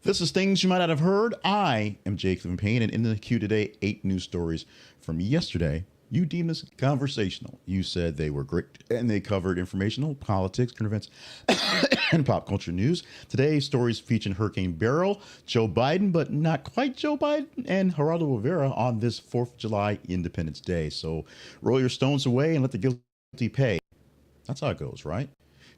This is Things You Might Not Have Heard. I am Jake Living Payne, and in the queue today, 8 news stories from yesterday. You deemed this conversational. You said they were great, and they covered informational, politics, current events, and pop culture news. Today, stories featuring Hurricane Beryl, Joe Biden, but not quite Joe Biden, and Geraldo Rivera on this 4th of July Independence Day. So roll your stones away and let the guilty pay. That's how it goes, right?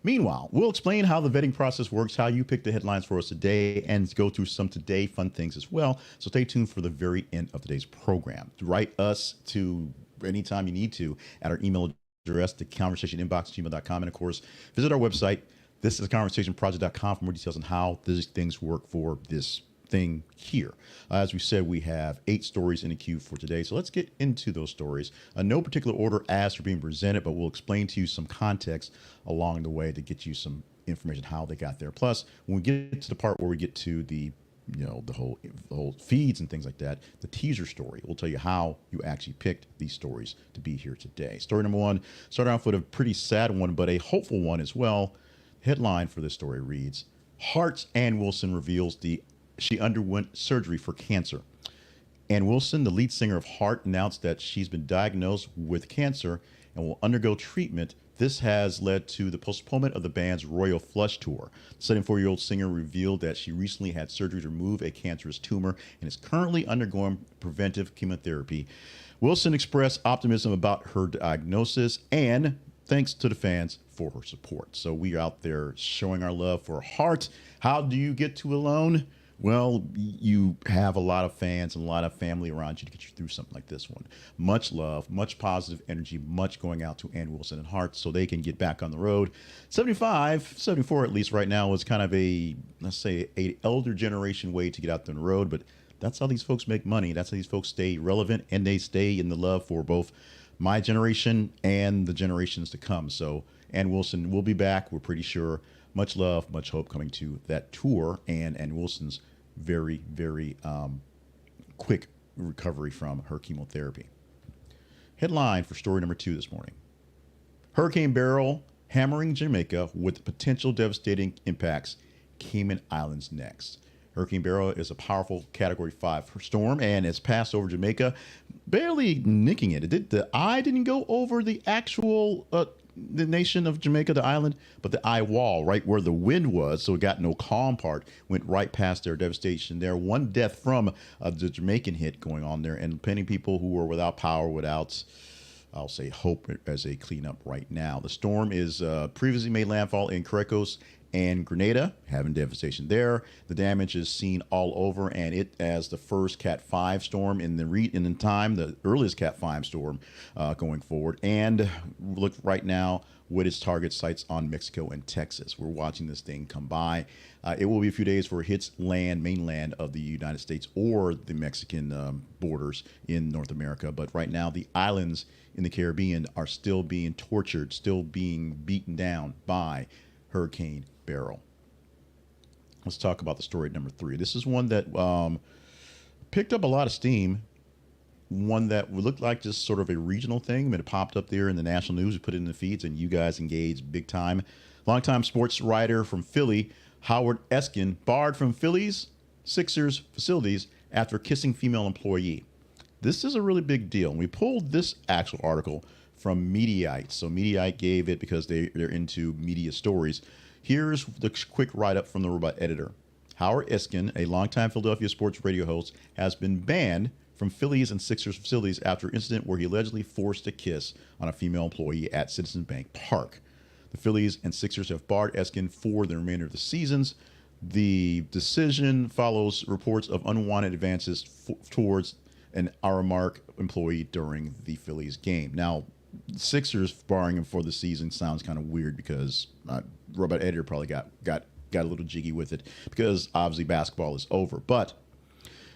Meanwhile, we'll explain how the vetting process works, how you pick the headlines for us today, and go through some today fun things as well. So stay tuned for the very end of today's program. Write us to anytime you need to at our email address, the conversationinbox@gmail.com. And of course, visit our website. This is conversationproject.com for more details on how these things work for this thing here. As we said, we have 8 stories in the queue for today. So let's get into those stories. No particular order as they're being presented, but we'll explain to you some context along the way to get you some information how they got there. Plus, when we get to the part where we get to the the whole feeds and things like that, the teaser story will tell you how you actually picked these stories to be here today. Story number 1, starting off with a pretty sad one, but a hopeful one as well. Headline for this story reads, Heart's Ann Wilson reveals she underwent surgery for cancer. Ann Wilson, the lead singer of Heart, announced that she's been diagnosed with cancer and will undergo treatment. This has led to the postponement of the band's Royal Flush tour. The 74-year-old singer revealed that she recently had surgery to remove a cancerous tumor and is currently undergoing preventive chemotherapy. Wilson expressed optimism about her diagnosis and thanks to the fans for her support. So we are out there showing our love for Heart. How do you get to alone? Well, you have a lot of fans and a lot of family around you to get you through something like this one. Much love, much positive energy, much going out to Ann Wilson and Heart so they can get back on the road. 74 at least right now is kind of let's say, a elder generation way to get out on the road, but that's how these folks make money. That's how these folks stay relevant, and they stay in the love for both my generation and the generations to come. So Ann Wilson will be back, we're pretty sure. Much love, much hope coming to that tour, and Wilson's very, very quick recovery from her chemotherapy. Headline for story number 2 this morning. Hurricane Beryl hammering Jamaica with potential devastating impacts. Cayman Islands next. Hurricane Beryl is a powerful Category 5 storm and has passed over Jamaica, barely nicking it. The eye didn't go over the actual the nation of Jamaica, the island, but the eye wall, right where the wind was, so it got no calm part, went right past their devastation there. 1 death from the Jamaican hit going on there, and many people who were without power, without, I'll say, hope as a cleanup right now. The storm is previously made landfall in Caracas and Grenada, having devastation there. The damage is seen all over, and it as the first Cat 5 storm in the time, the earliest Cat 5 storm going forward. And look right now with its target sites on Mexico and Texas. We're watching this thing come by. It will be a few days before it hits mainland of the United States or the Mexican borders in North America. But right now, the islands in the Caribbean are still being tortured, still being beaten down by Hurricane Beryl. Let's talk about the story number 3. This is one that picked up a lot of steam. One that looked like just sort of a regional thing, but it popped up there in the national news. We put it in the feeds, and you guys engaged big time. Longtime sports writer from Philly, Howard Eskin, barred from Phillies Sixers facilities after kissing female employee. This is a really big deal. And we pulled this actual article from Mediaite. So Mediaite gave it because they're into media stories. Here's the quick write-up from the robot editor. Howard Eskin, a longtime Philadelphia sports radio host, has been banned from Phillies and Sixers facilities after an incident where he allegedly forced a kiss on a female employee at Citizens Bank Park. The Phillies and Sixers have barred Eskin for the remainder of the seasons. The decision follows reports of unwanted advances towards an Aramark employee during the Phillies game. Now, Sixers barring him for the season sounds kind of weird because robot editor probably got a little jiggy with it because obviously basketball is over. But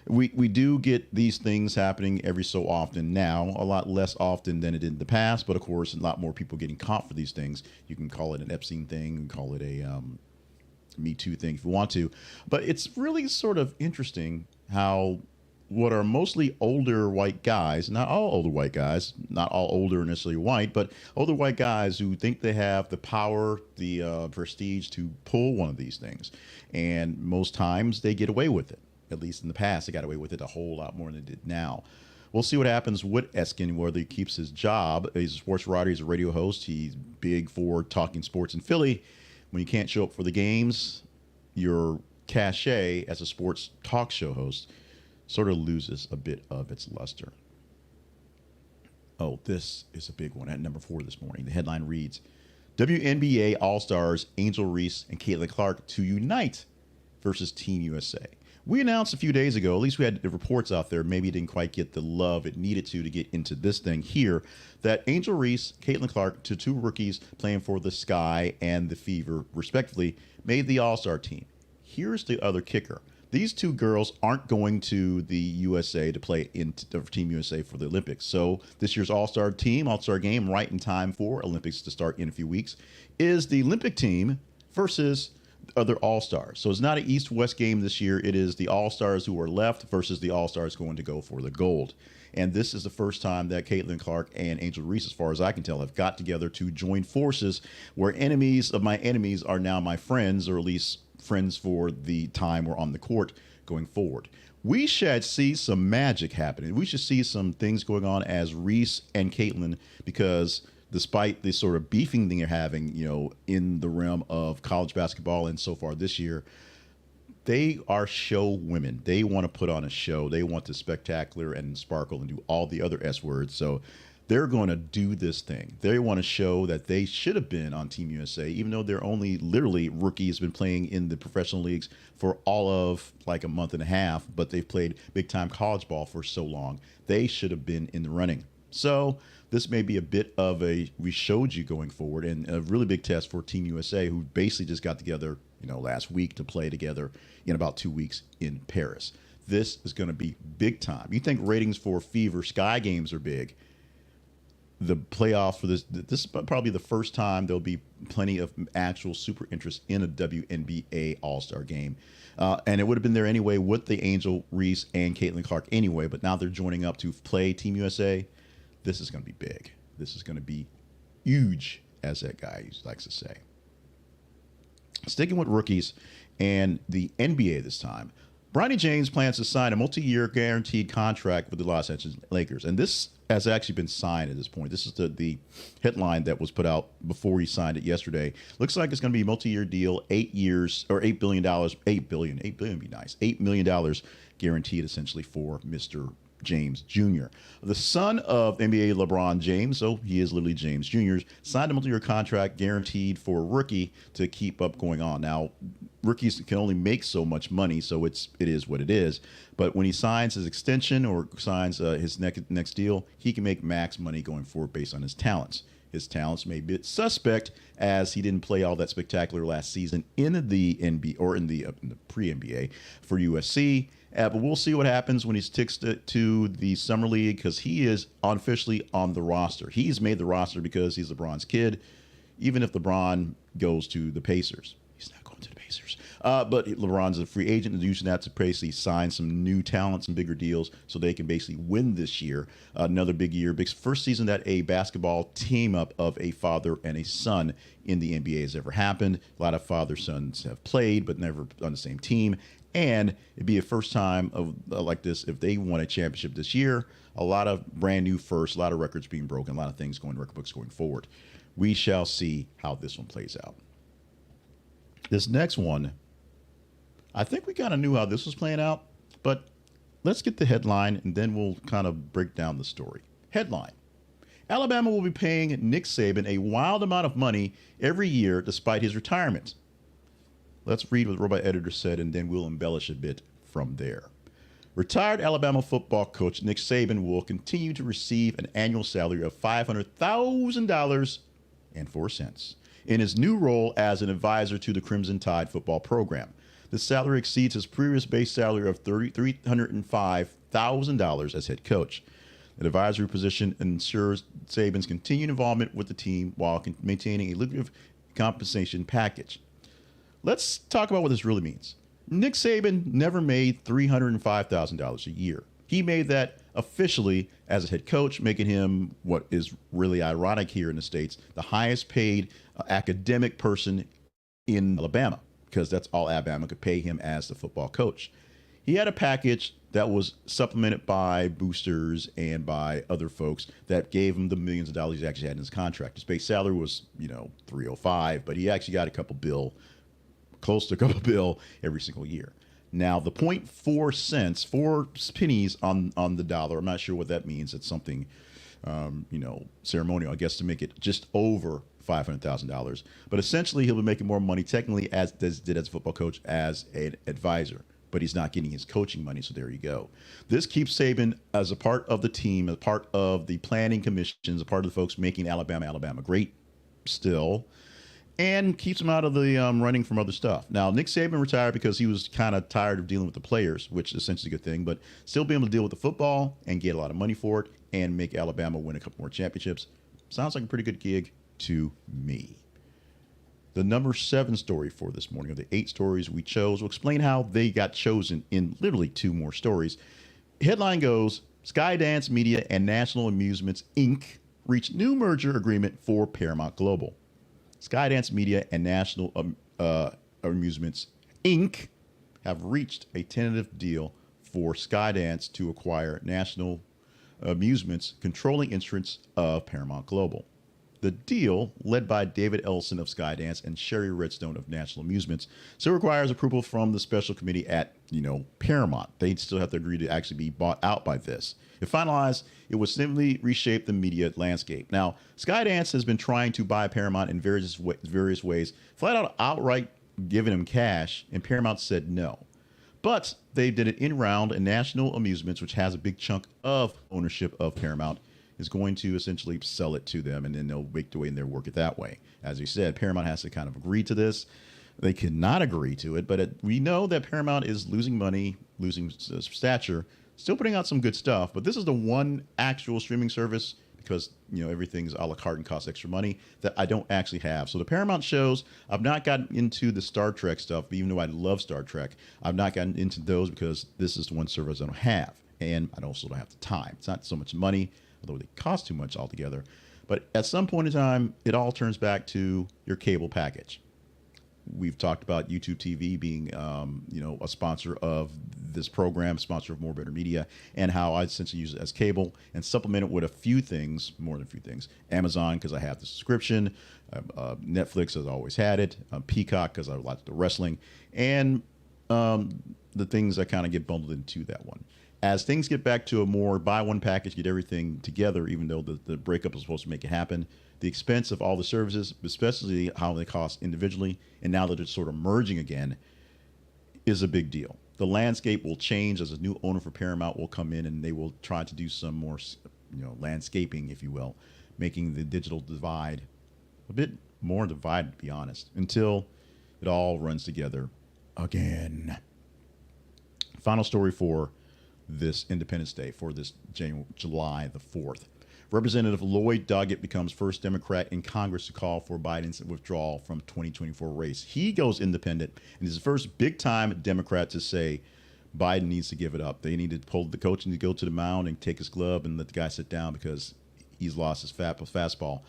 we do get these things happening every so often now, a lot less often than it did in the past. But of course, a lot more people getting caught for these things. You can call it an Epstein thing, you can call it a Me Too thing if you want to. But it's really sort of interesting how what are mostly older white guys, not all older white guys, not all older necessarily white, but older white guys who think they have the power, the prestige to pull one of these things. And most times they get away with it. At least in the past, they got away with it a whole lot more than they did now. We'll see what happens with Eskin, whether he keeps his job. He's a sports writer, he's a radio host, he's big for talking sports in Philly. When you can't show up for the games, your cachet as a sports talk show host sort of loses a bit of its luster. Oh, this is a big one at number 4 this morning. The headline reads, WNBA All-Stars Angel Reese and Caitlin Clark to unite versus Team USA. We announced a few days ago, at least we had the reports out there, maybe it didn't quite get the love it needed to get into this thing here, that Angel Reese, Caitlin Clark, to 2 rookies playing for the Sky and the Fever, respectively, made the All-Star team. Here's the other kicker. These 2 girls aren't going to the USA to play in Team USA for the Olympics. So this year's All-Star team, All-Star game, right in time for Olympics to start in a few weeks, is the Olympic team versus other All-Stars. So it's not an East-West game this year. It is the All-Stars who are left versus the All-Stars going to go for the gold. And this is the first time that Caitlin Clark and Angel Reese, as far as I can tell, have got together to join forces where enemies of my enemies are now my friends, or at least friends for the time we're on the court going forward. We should see some magic happening. We should see some things going on as Reese and Caitlin, because despite the sort of beefing thing they're having, in the realm of college basketball and so far this year, they are show women. They want to put on a show. They want the spectacular and sparkle and do all the other S words. So they're going to do this thing. They want to show that they should have been on Team USA, even though they're only literally rookies, been playing in the professional leagues for all of like a month and a half, but they've played big time college ball for so long. They should have been in the running. So this may be a bit of we showed you going forward, and a really big test for Team USA, who basically just got together, last week to play together in about 2 weeks in Paris. This is going to be big time. You think ratings for Fever Sky games are big? The playoffs for this is probably the first time there'll be plenty of actual super interest in a WNBA All-Star game. And it would have been there anyway with the Angel Reese and Caitlin Clark anyway, but now they're joining up to play Team USA. This is going to be big. This is going to be huge, as that guy likes to say. Sticking with rookies and the NBA this time, Bronny James plans to sign a multi-year guaranteed contract with the Los Angeles Lakers. And this has actually been signed at this point. This is the headline that was put out before he signed it yesterday. Looks like it's going to be a multi-year deal, 8 years, or $8 billion. $8 billion would be nice. $8 million guaranteed essentially for Mr. James Jr. The son of NBA LeBron James, so he is literally James Jr., signed a multi-year contract guaranteed for a rookie to keep up going on. Now, rookies can only make so much money, so it is what it is. But when he signs his extension or signs his next deal, he can make max money going forward based on his talents. His talents may be suspect, as he didn't play all that spectacular last season in the NBA or in the pre-NBA for USC. But we'll see what happens when he sticks to the summer league, because he is unofficially on the roster. He's made the roster because he's LeBron's kid, even if LeBron goes to the Pacers. He's not going to the Pacers. But LeBron's a free agent and using that to basically sign some new talent, some bigger deals, so they can basically win this year. Another big year. Big first season that a basketball team up of a father and a son in the NBA has ever happened. A lot of father-sons have played, but never on the same team. And it'd be a first time of like this if they won a championship this year. A lot of brand new firsts, a lot of records being broken, a lot of things going to record books going forward. We shall see how this one plays out. This next one, I think we kind of knew how this was playing out, but let's get the headline and then we'll kind of break down the story. Headline: Alabama will be paying Nick Saban a wild amount of money every year despite his retirement. Let's read what the robot editor said, and then we'll embellish a bit from there. Retired Alabama football coach Nick Saban will continue to receive an annual salary of $500,000.04 in his new role as an advisor to the Crimson Tide football program. The salary exceeds his previous base salary of $305,000 as head coach. The advisory position ensures Saban's continued involvement with the team while maintaining a lucrative compensation package. Let's talk about what this really means. Nick Saban never made $305,000 a year. He made that officially as a head coach, making him what is really ironic here in the States, the highest paid academic person in Alabama, because that's all Alabama could pay him as the football coach. He had a package that was supplemented by boosters and by other folks that gave him the millions of dollars he actually had in his contract. His base salary was, 305, but he actually got close to a couple bill every single year. Now, the 0.4 cents, 4 pennies on the dollar, I'm not sure what that means. It's something, ceremonial, I guess, to make it just over $500,000. But essentially, he'll be making more money technically as did as a football coach as an advisor. But he's not getting his coaching money, so there you go. This keeps Saban as a part of the team, a part of the planning commissions, a part of the folks making Alabama great still, and keeps him out of the running from other stuff. Now, Nick Saban retired because he was kind of tired of dealing with the players, which is essentially a good thing, but still being able to deal with the football and get a lot of money for it and make Alabama win a couple more championships. Sounds like a pretty good gig to me. The number 7 story for this morning, of the 8 stories we chose, will explain how they got chosen in literally 2 more stories. Headline goes, Skydance Media and National Amusements, Inc. reach new merger agreement for Paramount Global. Skydance Media and National Amusements, Inc. have reached a tentative deal for Skydance to acquire National Amusements' controlling interests of Paramount Global. The deal, led by David Ellison of Skydance and Sherry Redstone of National Amusements, still requires approval from the special committee at, Paramount. They still have to agree to actually be bought out by this. If finalized, it would simply reshape the media landscape. Now, Skydance has been trying to buy Paramount in various ways, flat out outright giving them cash, and Paramount said no. But they did it in round, and National Amusements, which has a big chunk of ownership of Paramount, is going to essentially sell it to them, and then they'll make the way in their work it that way. As you said, Paramount has to kind of agree to this. They cannot agree to it, but we know that Paramount is losing money, losing stature, still putting out some good stuff. But this is the one actual streaming service, because everything's a la carte and costs extra money, that I don't actually have. So the Paramount shows, I've not gotten into the Star Trek stuff, even though I love Star Trek. I've not gotten into those because this is the one service I don't have, and I also don't have the time. It's not so much money, although they cost too much altogether. But at some point in time, it all turns back to your cable package. We've talked about YouTube TV being, a sponsor of this program, sponsor of More Better Media, and how I essentially use it as cable and supplement it with a few things, more than a few things. Amazon, because I have the subscription. Netflix, has always had it. Peacock, because I like the wrestling. And the things that kind of get bundled into that one. As things get back to a more buy one package, get everything together, even though the breakup is supposed to make it happen, the expense of all the services, especially how they cost individually, and now that it's sort of merging again, is a big deal. The landscape will change as a new owner for Paramount will come in, and they will try to do some more, landscaping, if you will, making the digital divide a bit more divided, to be honest, until it all runs together again. Final story for this Independence Day, for this July the 4th. Representative Lloyd Doggett becomes first Democrat in Congress to call for Biden's withdrawal from 2024 race. He goes independent and is the first big-time Democrat to say Biden needs to give it up. They need to pull the coach and to go to the mound and take his glove and let the guy sit down because he's lost his fastball.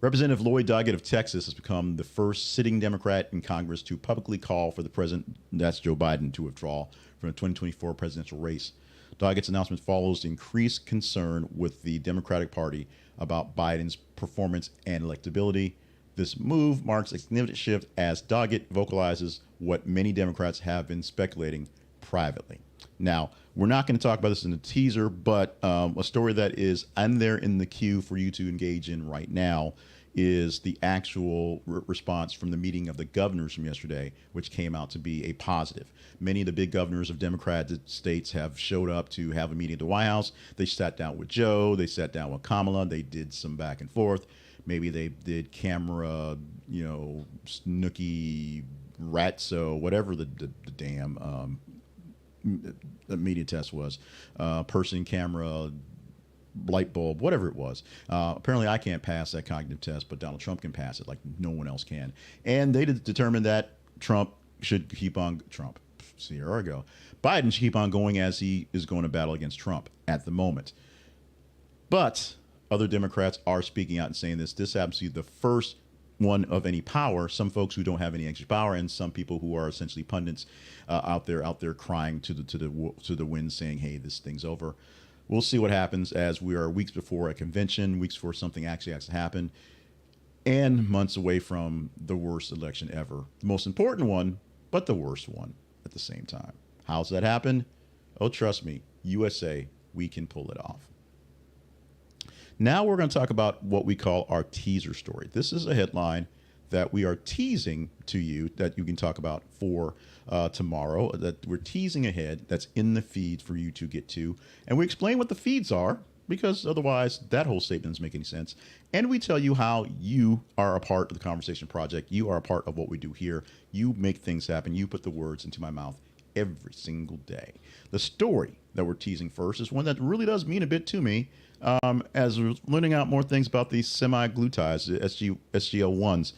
Representative Lloyd Doggett of Texas has become the first sitting Democrat in Congress to publicly call for the president, that's Joe Biden, to withdraw from the 2024 presidential race. Doggett's announcement follows increased concern with the Democratic Party about Biden's performance and electability. This move marks a significant shift as Doggett vocalizes what many Democrats have been speculating privately. Now, we're not going to talk about this in the teaser, but a story that is in there in the queue for you to engage in right now is the actual response from the meeting of the governors from yesterday, which came out to be a positive. Many of the big governors of Democratic states have showed up to have a meeting at the White House. They sat down with Joe. They sat down with Kamala. They did some back and forth. Maybe they did camera, snooky, ratso, whatever the damn media test was. Person, camera, light bulb, whatever it was. Apparently I can't pass that cognitive test, but Donald Trump can pass it like no one else can. And they determined that Trump should keep on See, here I go. Biden should keep on going as he is going to battle against Trump at the moment. But other Democrats are speaking out and saying this. This happens to be the first one of any power. Some folks who don't have any extra power, and some people who are essentially pundits out there crying to the wind, saying, "Hey, this thing's over." We'll see what happens as we are weeks before a convention, weeks before something actually has to happen, and months away from the worst election ever. The most important one, but the worst one at the same time. How's that happen? Oh, trust me, USA, we can pull it off. Now we're going to talk about what we call our teaser story. This is a headline that we are teasing to you that you can talk about for tomorrow, that we're teasing ahead, that's in the feed for you to get to. And we explain what the feeds are, because otherwise that whole statement doesn't make any sense. And we tell you how you are a part of the Conversation Project. You are a part of what we do here. You make things happen. You put the words into my mouth every single day. The story that we're teasing first is one that really does mean a bit to me. As we're learning out more things about these semi-glutides, the SGL1s,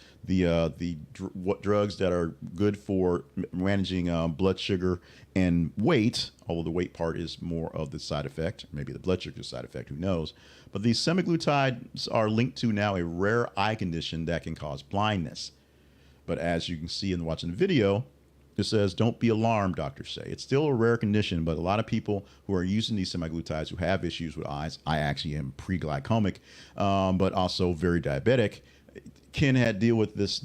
what drugs that are good for managing blood sugar and weight, although the weight part is more of the side effect, maybe the blood sugar side effect, who knows. But these semaglutides are linked to now a rare eye condition that can cause blindness. But as you can see in watching the video, it says, don't be alarmed, doctors say. It's still a rare condition, but a lot of people who are using these semaglutides who have issues with eyes, I actually am pre-glycomic, but also very diabetic, can deal with this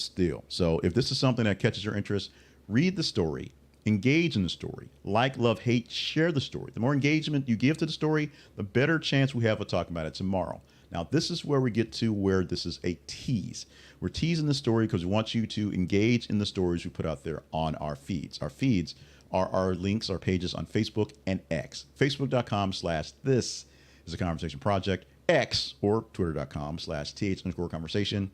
deal. So if this is something that catches your interest, read the story, engage in the story, like, love, hate, share the story. The more engagement you give to the story, the better chance we have of talking about it tomorrow. Now, this is where we get to where this is a tease. We're teasing the story because we want you to engage in the stories we put out there on our feeds. Our feeds are our links, our pages on Facebook and X. Facebook.com/this is a Conversation Project. X, or Twitter.com/th_conversation.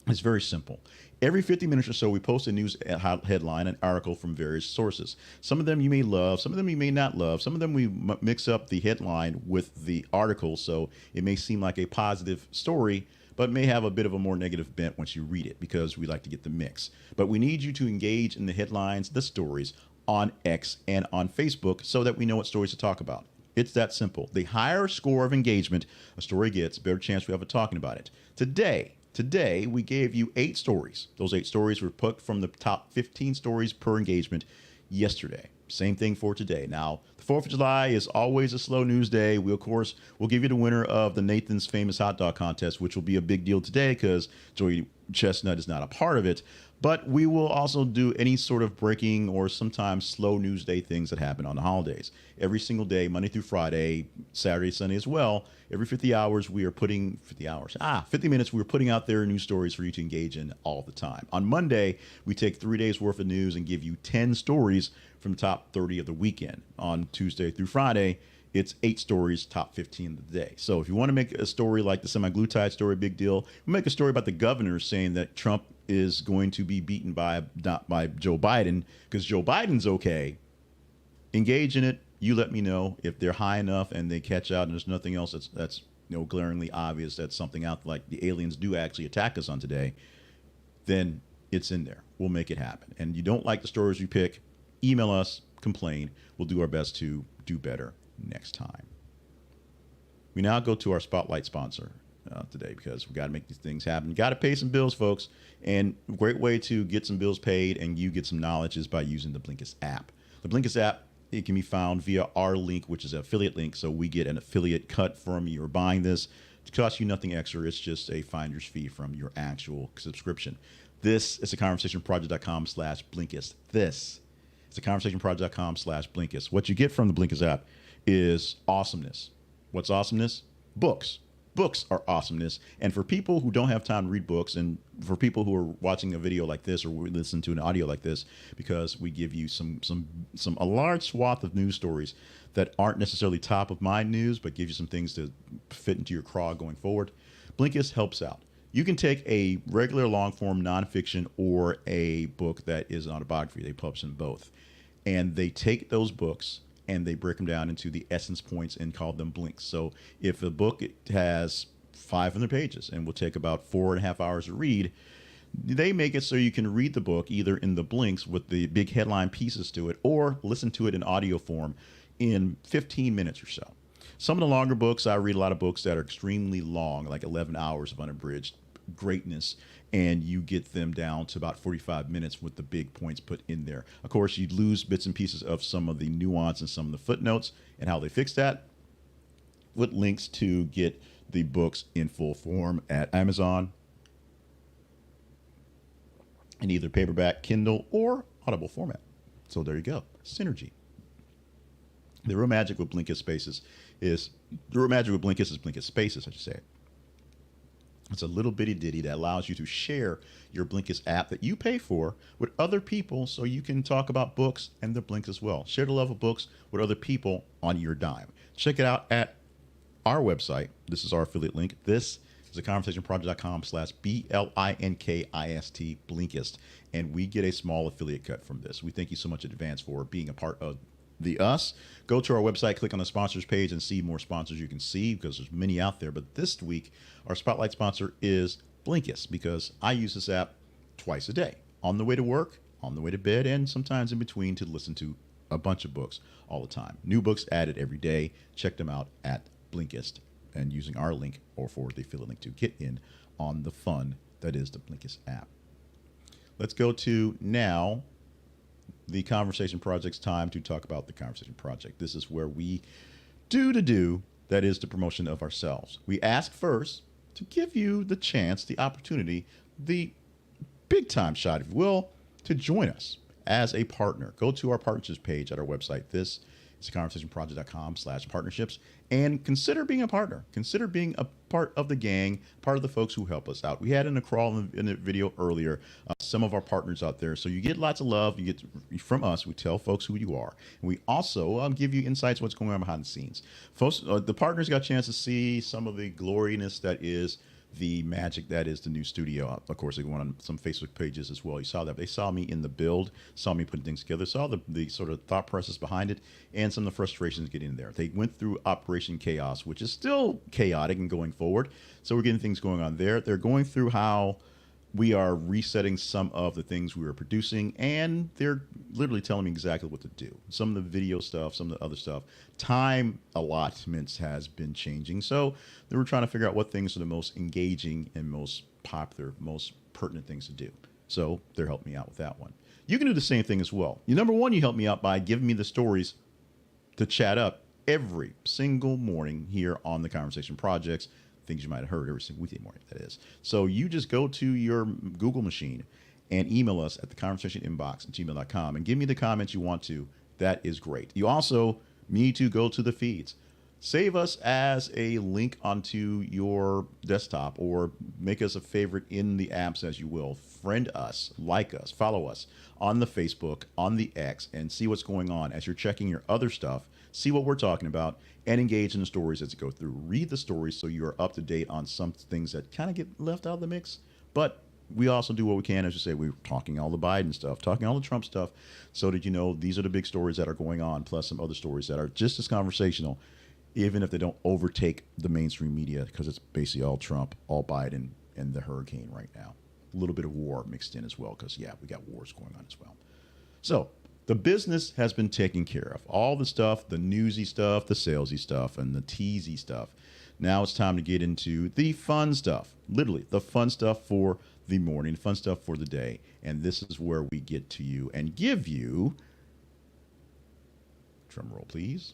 It's very simple. Every 50 minutes or so, we post a news headline, an article from various sources. Some of them you may love, some of them you may not love. Some of them we mix up the headline with the article, so it may seem like a positive story, but may have a bit of a more negative bent once you read it, because we like to get the mix. But we need you to engage in the headlines, the stories, on X and on Facebook, so that we know what stories to talk about. It's that simple. The higher score of engagement a story gets, better chance we have of talking about it. Today, we gave you 8 stories. Those 8 stories were put from the top 15 stories per engagement yesterday. Same thing for today. Now, the 4th of July is always a slow news day. We'll give you the winner of the Nathan's Famous Hot Dog Contest, which will be a big deal today because Joey Chestnut is not a part of it. But we will also do any sort of breaking or sometimes slow news day things that happen on the holidays. Every single day, Monday through Friday, Saturday, Sunday as well. Every 50 hours, we are putting 50 minutes, we're putting out there news stories for you to engage in all the time. On Monday, we take 3 days worth of news and give you 10 stories from the top 30 of the weekend. On Tuesday through Friday, it's 8 stories, top 15 of the day. So if you want to make a story like the semi-glutide story, big deal, make a story about the governor saying that Trump is going to be beaten not by Joe Biden because Joe Biden's okay. Engage in it. You let me know if they're high enough and they catch out and there's nothing else that's glaringly obvious that something out like the aliens do actually attack us on today, then it's in there. We'll make it happen. And you don't like the stories we pick, email us, complain. We'll do our best to do better next time. We now go to our spotlight sponsor today because we got to make these things happen. Got to pay some bills, folks. And a great way to get some bills paid and you get some knowledge is by using the Blinkist app. The Blinkist app, it can be found via our link, which is an affiliate link. So we get an affiliate cut from you buying this. It costs you nothing extra. It's just a finder's fee from your actual subscription. This is a conversationproject.com/Blinkist. This is a conversationproject.com/Blinkist. What you get from the Blinkist app is awesomeness. What's awesomeness? Books. Books are awesomeness. And for people who don't have time to read books, and for people who are watching a video like this or listen to an audio like this, because we give you a large swath of news stories that aren't necessarily top of mind news, but give you some things to fit into your craw going forward, Blinkist helps out. You can take a regular long form nonfiction or a book that is an autobiography. They publish them both. And they take those books and they break them down into the essence points and call them blinks. So if a book has 500 pages and will take about 4.5 hours to read, They make it so you can read the book either in the blinks with the big headline pieces to it, or listen to it in audio form in 15 minutes or so. Some of the longer books, I read a lot of books that are extremely long, like 11 hours of unabridged greatness, and you get them down to about 45 minutes with the big points put in there. Of course, you lose bits and pieces of some of the nuance and some of the footnotes and how they fix that, with links to get the books in full form at Amazon in either paperback, Kindle, or Audible format. So there you go. Synergy. The real magic with Blinkist Spaces is Blinkist Spaces, I should say. It's a little bitty ditty that allows you to share your Blinkist app that you pay for with other people, so you can talk about books and their blinks as well. Share the love of books with other people on your dime. Check it out at our website. This is our affiliate link. This is theconversationproject.com/BLINKIST Blinkist. And we get a small affiliate cut from this. We thank you so much in advance for being a part of the us. Go to our website, click on the sponsors page, and see more sponsors you can see, because there's many out there. But this week, our spotlight sponsor is Blinkist, because I use this app twice a day, on the way to work, on the way to bed, and sometimes in between to listen to a bunch of books all the time. New books added every day. Check them out at Blinkist, and using our link or forward the affiliate link to get in on the fun that is the Blinkist app. Let's go to now the Conversation Project's time to talk about the Conversation Project. This is where we do that is the promotion of ourselves. We ask first to give you the chance, the opportunity, the big time shot, if you will, to join us as a partner. Go to our partnerships page at our website. This is conversationproject.com/partnerships, and consider being a partner. Consider being a part of the gang, part of the folks who help us out. We had in the crawl in the video earlier, some of our partners out there. So you get lots of love. You get from us. We tell folks who you are. And we also give you insights what's going on behind the scenes. Folks, the partners got a chance to see some of the gloriness that is the magic that is the new studio. Of course, they went on some Facebook pages as well. You saw that. They saw me in the build, saw me putting things together, saw the sort of thought process behind it, and some of the frustrations getting in there. They went through Operation Chaos, which is still chaotic and going forward. So we're getting things going on there. They're going through how we are resetting some of the things we were producing, and they're literally telling me exactly what to do. Some of the video stuff, some of the other stuff. Time allotments has been changing. So they were trying to figure out what things are the most engaging and most popular, most pertinent things to do. So they're helping me out with that one. You can do the same thing as well. Number one, you help me out by giving me the stories to chat up every single morning here on the Conversation Projects. Things you might have heard every single weekday morning, that is. So you just go to your Google machine and email us at the conversation inbox at gmail.com and give me the comments you want to. That is great. You also need to go to the feeds. Save us as a link onto your desktop, or make us a favorite in the apps as you will. Friend us, like us, follow us on the Facebook, on the X, and see what's going on as you're checking your other stuff. See what we're talking about, and engage in the stories as you go through. Read the stories so you are up to date on some things that kind of get left out of the mix. But we also do what we can, as you say, we're talking all the Biden stuff, talking all the Trump stuff, so that you know these are the big stories that are going on, plus some other stories that are just as conversational, even if they don't overtake the mainstream media, because it's basically all Trump, all Biden, and the hurricane right now. A little bit of war mixed in as well, because, yeah, we got wars going on as well. So the business has been taken care of. All the stuff, the newsy stuff, the salesy stuff, and the teasy stuff. Now it's time to get into the fun stuff. Literally, the fun stuff for the morning, fun stuff for the day. And this is where we get to you and give you, drum roll please,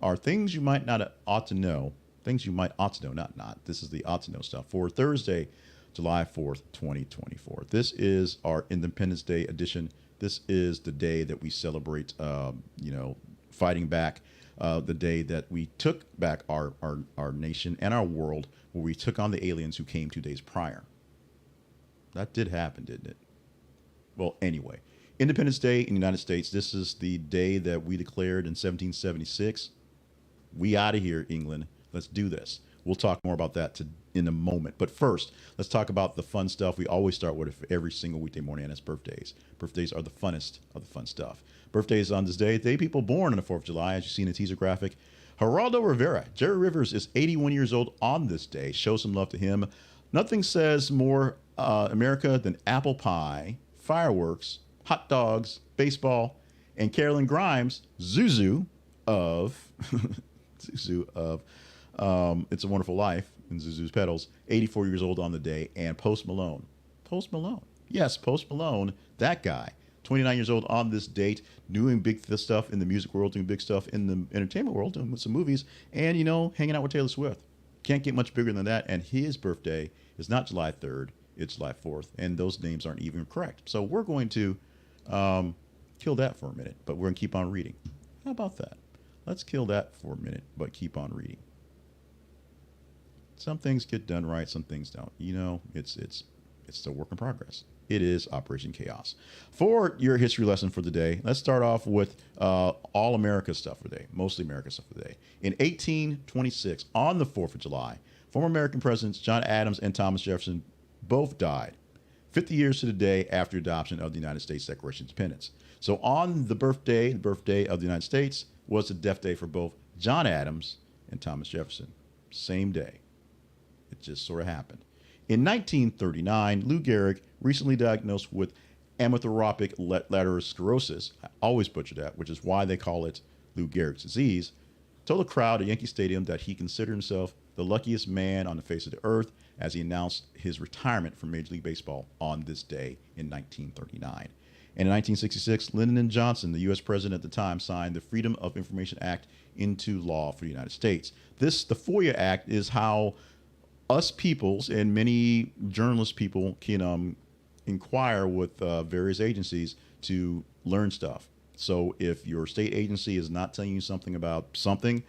are things you might not ought to know. Things you might ought to know, not. This is the ought to know stuff for Thursday, July 4th, 2024. This is our Independence Day edition. This is the day that we celebrate, fighting back, the day that we took back our nation and our world, where we took on the aliens who came 2 days prior. That did happen, didn't it? Well, anyway, Independence Day in the United States. This is the day that we declared in 1776. We out of here, England. Let's do this. We'll talk more about that in a moment. But first, let's talk about the fun stuff we always start with every single weekday morning, and that's birthdays. Birthdays are the funnest of the fun stuff. Birthdays on this day people born on the 4th of July, as you see in the teaser graphic. Geraldo Rivera. Jerry Rivers is 81 years old on this day. Show some love to him. Nothing says more America than apple pie, fireworks, hot dogs, baseball, and Karolyn Grimes, Zuzu of Zuzu of It's a Wonderful Life and Zuzu's Petals, 84 years old on the day, and Post Malone. Post Malone. Yes, Post Malone, that guy. 29 years old on this date, doing big stuff in the music world, doing big stuff in the entertainment world, doing some movies, and, hanging out with Taylor Swift. Can't get much bigger than that. And his birthday is not July 3rd, it's July 4th. And those names aren't even correct. So we're going to kill that for a minute, but we're going to keep on reading. How about that? Let's kill that for a minute, but keep on reading. Some things get done right, some things don't. It's still work in progress. It is Operation Chaos. For your history lesson for the day, let's start off with all America stuff for the day, mostly America stuff for the day. In 1826, on the 4th of July, former American presidents John Adams and Thomas Jefferson both died, 50 years to the day after adoption of the United States Declaration of Independence. So on the birthday of the United States, was the death day for both John Adams and Thomas Jefferson. Same day. It just sort of happened. In 1939, Lou Gehrig, recently diagnosed with amyotrophic lateral sclerosis, I always butcher that, which is why they call it Lou Gehrig's disease, told a crowd at Yankee Stadium that he considered himself the luckiest man on the face of the earth as he announced his retirement from Major League Baseball on this day in 1939. And in 1966, Lyndon Johnson, the U.S. president at the time, signed the Freedom of Information Act into law for the United States. The FOIA Act is how us peoples and many journalist people can inquire with various agencies to learn stuff. So if your state agency is not telling you something about something,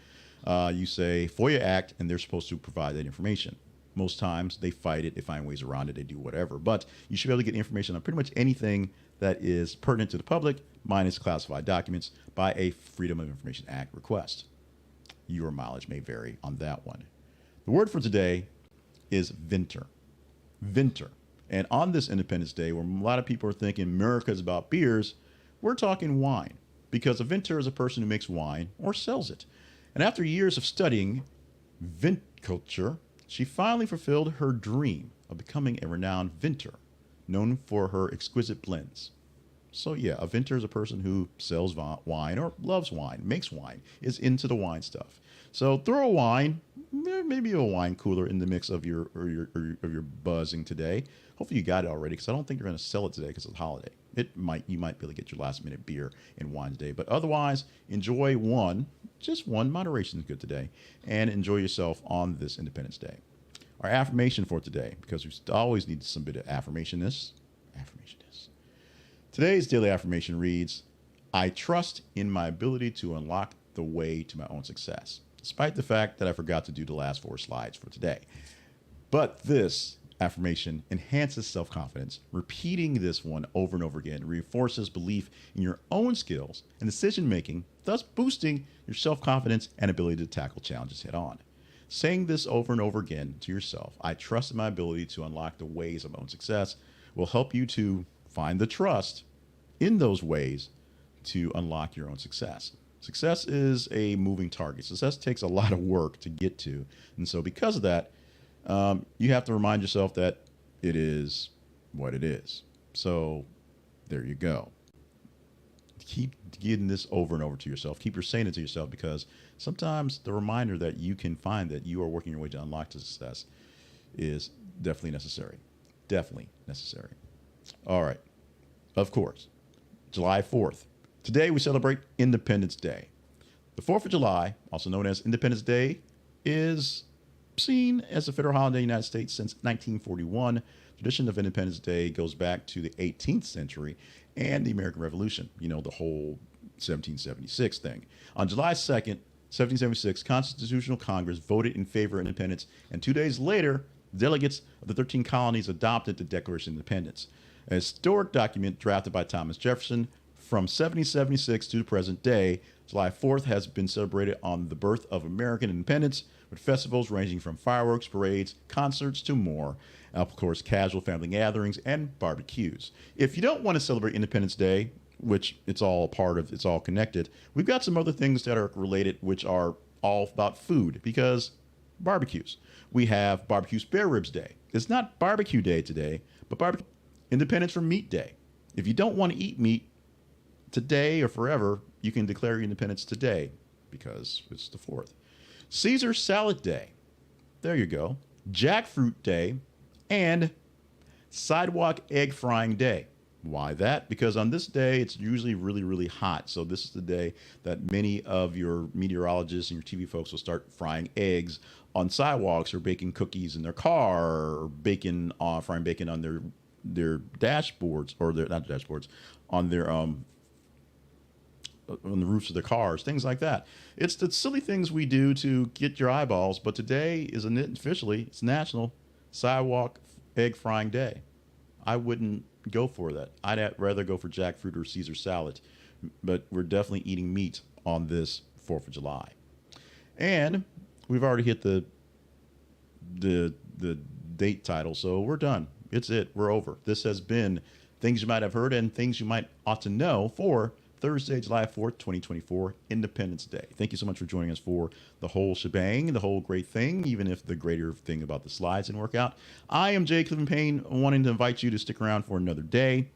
you say FOIA Act, and they're supposed to provide that information. Most times they fight it, they find ways around it, they do whatever. But you should be able to get information on pretty much anything that is pertinent to the public, minus classified documents, by a Freedom of Information Act request. Your mileage may vary on that one. The word for today is vinter. Vinter. And on this Independence Day, where a lot of people are thinking America is about beers, we're talking wine, because a vinter is a person who makes wine or sells it. And after years of studying viticulture, she finally fulfilled her dream of becoming a renowned vinter, known for her exquisite blends. So yeah, a vinter is a person who sells wine or loves wine, makes wine, is into the wine stuff. So throw a wine, maybe a wine cooler in the mix of your buzzing today. Hopefully you got it already, because I don't think you're going to sell it today because it's a holiday. You might be able to get your last minute beer and wine today, but otherwise enjoy just one. Moderation is good today, and enjoy yourself on this Independence Day. Our affirmation for today, because we always need some bit of affirmation-ness. Today's daily affirmation reads, I trust in my ability to unlock the way to my own success, despite the fact that I forgot to do the last 4 slides for today. But this affirmation enhances self-confidence. Repeating this one over and over again reinforces belief in your own skills and decision-making, thus boosting your self-confidence and ability to tackle challenges head-on. Saying this over and over again to yourself, I trust in my ability to unlock the ways of my own success, will help you to find the trust in those ways to unlock your own success. Success is a moving target. Success takes a lot of work to get to. And so because of that, you have to remind yourself that it is what it is. So there you go. Keep getting this over and over to yourself. Keep saying it to yourself, because sometimes the reminder that you can find that you are working your way to unlock to success is definitely necessary. Definitely necessary. All right. Of course, July 4th. Today we celebrate Independence Day. The 4th of July, also known as Independence Day, is seen as a federal holiday in the United States since 1941. Tradition of Independence Day goes back to the 18th century and the American Revolution, the whole 1776 thing. On July 2nd, 1776, Constitutional Congress voted in favor of independence, and 2 days later, delegates of the 13 colonies adopted the Declaration of Independence, a historic document drafted by Thomas Jefferson. From 1776 to the present day, July 4th has been celebrated on the birth of American independence, with festivals ranging from fireworks, parades, concerts, to more. Of course, casual family gatherings and barbecues. If you don't want to celebrate Independence Day, which it's all connected, we've got some other things that are related, which are all about food, because barbecues. We have Barbecue Spare Ribs Day. It's not barbecue day today, but barbecue Independence from Meat Day. If you don't want to eat meat today or forever, you can declare your independence today because it's the 4th. Caesar Salad Day. There you go. Jackfruit Day and Sidewalk Egg Frying Day. Why that? Because on this day, it's usually really, really hot. So this is the day that many of your meteorologists and your TV folks will start frying eggs on sidewalks or baking cookies in their car or frying bacon on their dashboards or their not dashboards on their on the roofs of their cars, things like that. It's the silly things we do to get your eyeballs. But today is officially it's National Sidewalk Egg Frying Day. I wouldn't go for that. I'd rather go for jackfruit or Caesar salad. But we're definitely eating meat on this 4th of July. And we've already hit the date title, so we're done. It's it. We're over. This has been Things You Might Have Heard and Things You Might Ought to Know for Thursday, July 4th, 2024, Independence Day. Thank you so much for joining us for the whole shebang, the whole great thing, even if the greater thing about the slides didn't work out. I am Jay Cleveland Payne, wanting to invite you to stick around for another day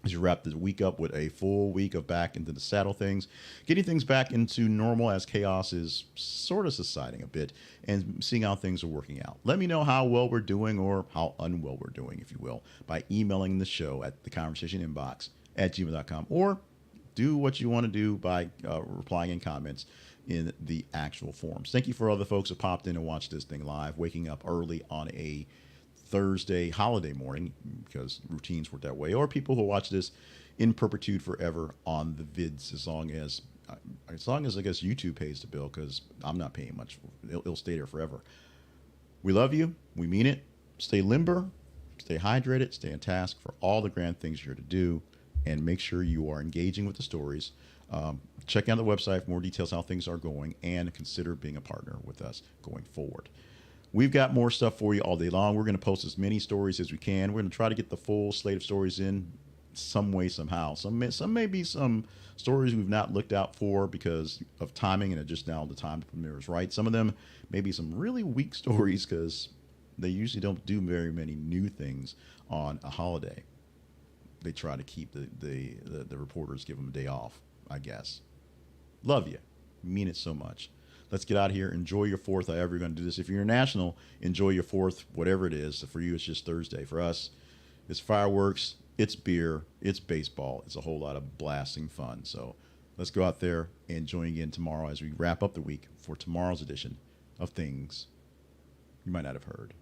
as you wrap the week up with a full week of back into the saddle things, getting things back into normal as chaos is sort of subsiding a bit and seeing how things are working out. Let me know how well we're doing or how unwell we're doing, if you will, by emailing the show at theconversationinbox@gmail.com or do what you want to do by replying in comments in the actual forums. Thank you for all the folks who popped in and watched this thing live, waking up early on a Thursday holiday morning because routines work that way, or people who watch this in perpetuity forever on the vids, as long as I guess YouTube pays the bill, because I'm not paying much. It'll stay there forever. We love you. We mean it. Stay limber, stay hydrated, stay on task for all the grand things you're to do, and make sure you are engaging with the stories. Check out the website for more details how things are going, and consider being a partner with us going forward. We've got more stuff for you all day long. We're going to post as many stories as we can. We're going to try to get the full slate of stories in some way, somehow. Some may be some stories we've not looked out for because of timing, and just now the time to premiere is right. Some of them may be some really weak stories because they usually don't do very many new things on a holiday. They try to keep the reporters, give them a day off, I guess. Love you. Mean it so much. Let's get out of here. Enjoy your 4th, however you're going to do this. If you're international, enjoy your 4th, whatever it is. For you, it's just Thursday. For us, it's fireworks, it's beer, it's baseball. It's a whole lot of blasting fun. So let's go out there and join again tomorrow as we wrap up the week for tomorrow's edition of Things You Might Not Have Heard.